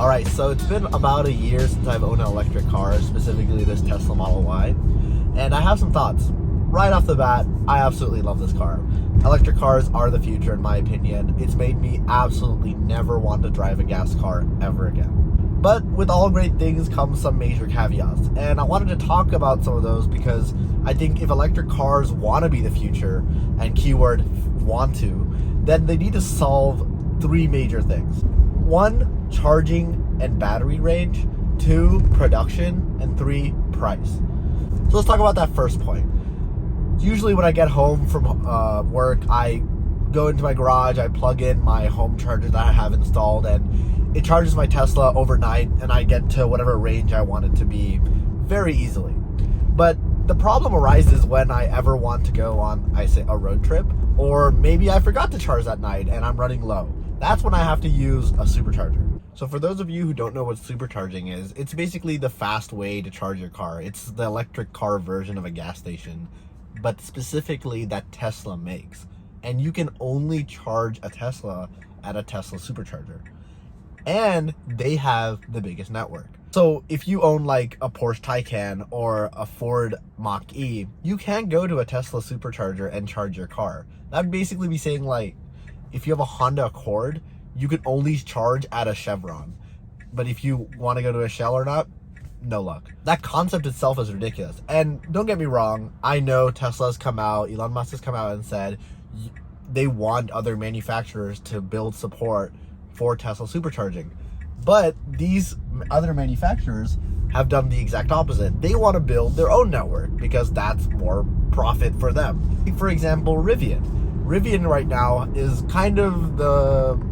Alright, so it's been about a year since I've owned an electric car, specifically this Tesla Model Y, and I have some thoughts. Right off the bat, I absolutely love this car. Electric cars are the future in my opinion. It's made me absolutely never want to drive a gas car ever again. But with all great things comes some major caveats, and I wanted to talk about some of those because I think if electric cars want to be the future, and keyword want to, then they need to solve three major things. 1, charging and battery range. 2, production. And 3, price. So let's talk about that first point. Usually when I get home from work, I go into my garage, I plug in my home charger that I have installed, and it charges my Tesla overnight, and I get to whatever range I want it to be very easily. But the problem arises when I ever want to go on, a road trip, or maybe I forgot to charge that night and I'm running low. That's when I have to use a supercharger. So for those of you who don't know what supercharging is, it's basically the fast way to charge your car. It's the electric car version of a gas station, but specifically that Tesla makes. And you can only charge a Tesla at a Tesla supercharger. And they have the biggest network. So if you own like a Porsche Taycan or a Ford Mach-E, you can't go to a Tesla supercharger and charge your car. That'd basically be saying like, if you have a Honda Accord, you can only charge at a Chevron. But if you want to go to a Shell or not, no luck. That concept itself is ridiculous. And don't get me wrong, I know Tesla's come out, Elon Musk has come out and said they want other manufacturers to build support for Tesla supercharging. But these other manufacturers have done the exact opposite. They want to build their own network because that's more profit for them. For example, Rivian. Rivian right now is kind of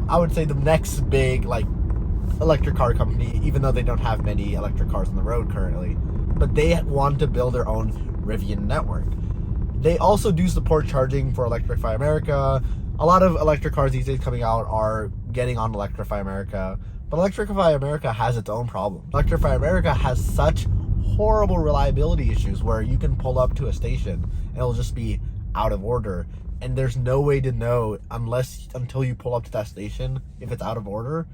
I would say the next big electric car company, even though they don't have many electric cars on the road currently. But they want to build their own Rivian network. They also do support charging for Electrify America. A lot of electric cars these days coming out are getting on Electrify America. But Electrify America has its own problem. Electrify America has such horrible reliability issues where you can pull up to a station and it'll just be out of order. And there's no way to know until you pull up to that station if it's out of order.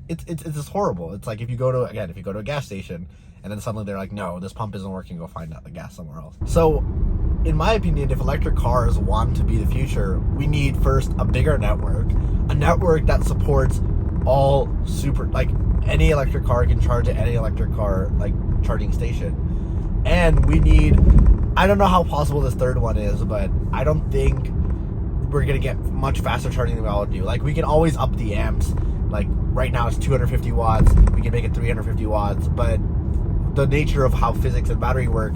It's just horrible. It's like if you go to a gas station and then suddenly they're like, no, this pump isn't working, go find out the gas somewhere else. So in my opinion, if electric cars want to be the future, we need first a bigger network, a network that supports all any electric car can charge at any electric car charging station. And we need, I don't know how possible this third one is, but I don't think we're gonna get much faster charging than we all do. We can always up the amps. Right now it's 250 watts, we can make it 350 watts, but the nature of how physics and battery work,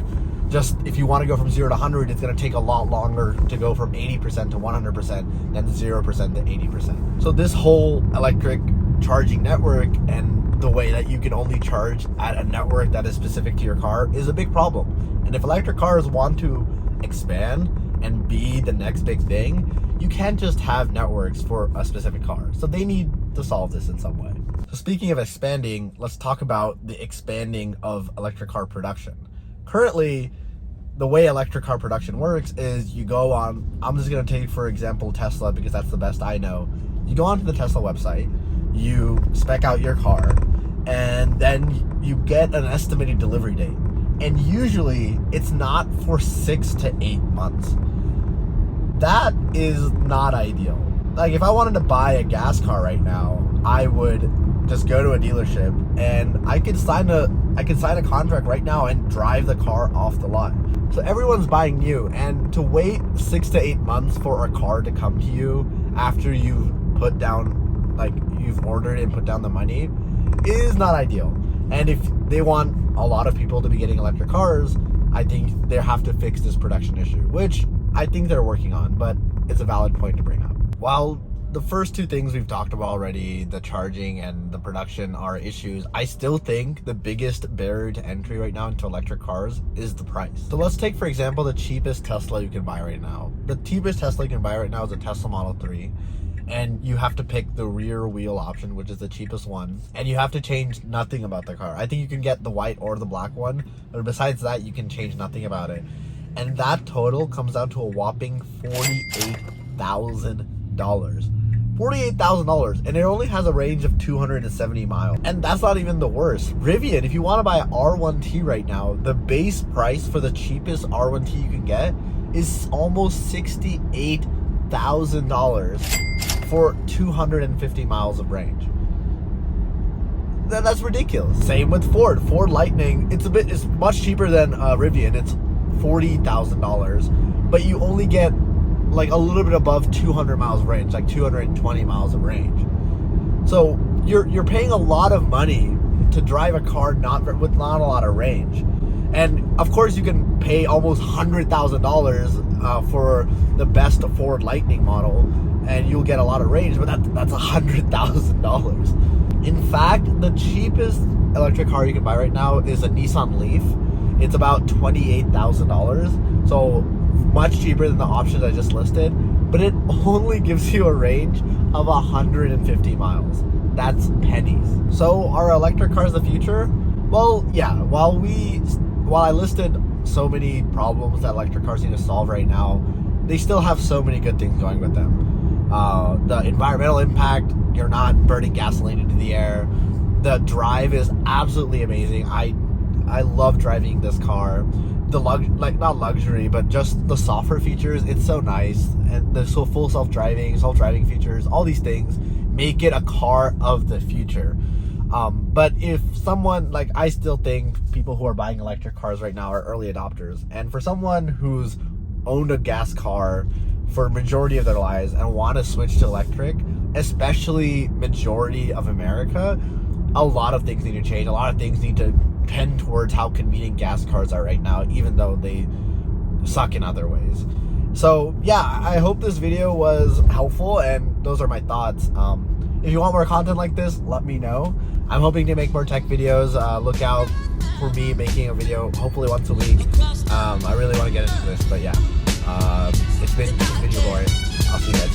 just if you want to go from 0 to 100, it's going to take a lot longer to go from 80% to 100% than 0% to 80%. So this whole electric charging network and the way that you can only charge at a network that is specific to your car is a big problem. And if electric cars want to expand and be the next big thing, you can't just have networks for a specific car. So they need to solve this in some way. So speaking of expanding, let's talk about the expanding of electric car production. Currently, the way electric car production works is you go on, I'm just going to take for example Tesla because that's the best I know. You go onto the Tesla website, you spec out your car, and then you get an estimated delivery date. And usually it's not for 6 to 8 months. That is not ideal. If I wanted to buy a gas car right now, I would just go to a dealership and I could sign a contract right now and drive the car off the lot. So everyone's buying new, and to wait 6 to 8 months for a car to come to you after you've put down, you've ordered and put down the money is not ideal. And if they want a lot of people to be getting electric cars, I think they have to fix this production issue, which I think they're working on, but it's a valid point to bring up. While the first two things we've talked about already, the charging and the production, are issues, I still think the biggest barrier to entry right now into electric cars is the price. So let's take, for example, the cheapest Tesla you can buy right now. The cheapest Tesla you can buy right now is a Tesla Model 3. And you have to pick the rear wheel option, which is the cheapest one. And you have to change nothing about the car. I think you can get the white or the black one, but besides that, you can change nothing about it. And that total comes out to a whopping $48,000. $48,000, and it only has a range of 270 miles. And that's not even the worst. Rivian, if you want to buy an R1T right now, the base price for the cheapest R1T you can get is almost $68,000 for 250 miles of range. That's ridiculous. Same with Ford. Ford Lightning, it's much cheaper than Rivian. It's $40,000, but you only get like a little bit above 200 miles of range, like 220 miles of range. So you're paying a lot of money to drive a car with not a lot of range. And of course you can pay almost $100,000 for the best Ford Lightning model, and you'll get a lot of range, but that's $100,000. In fact, the cheapest electric car you can buy right now is a Nissan Leaf. It's about $28,000, so much cheaper than the options I just listed, but it only gives you a range of 150 miles. That's pennies. So are electric cars the future? Well, yeah, while I listed so many problems that electric cars need to solve right now, they still have so many good things going with them. The environmental impact, you're not burning gasoline into the air. The drive is absolutely amazing. I love driving this car. Not luxury, but just the software features, it's so nice. And the full self-driving features, all these things make it a car of the future. But if someone, I still think people who are buying electric cars right now are early adopters. And for someone who's owned a gas car for majority of their lives and want to switch to electric, especially majority of America, a lot of things need to change. A lot of things need to tend towards how convenient gas cars are right now, even though they suck in other ways. So yeah, I hope this video was helpful, and those are my thoughts. If you want more content like this, let me know. I'm hoping to make more tech videos. Look out for me making a video hopefully once a week. I really want to get into this, but yeah, it's been your boy. I'll see you guys.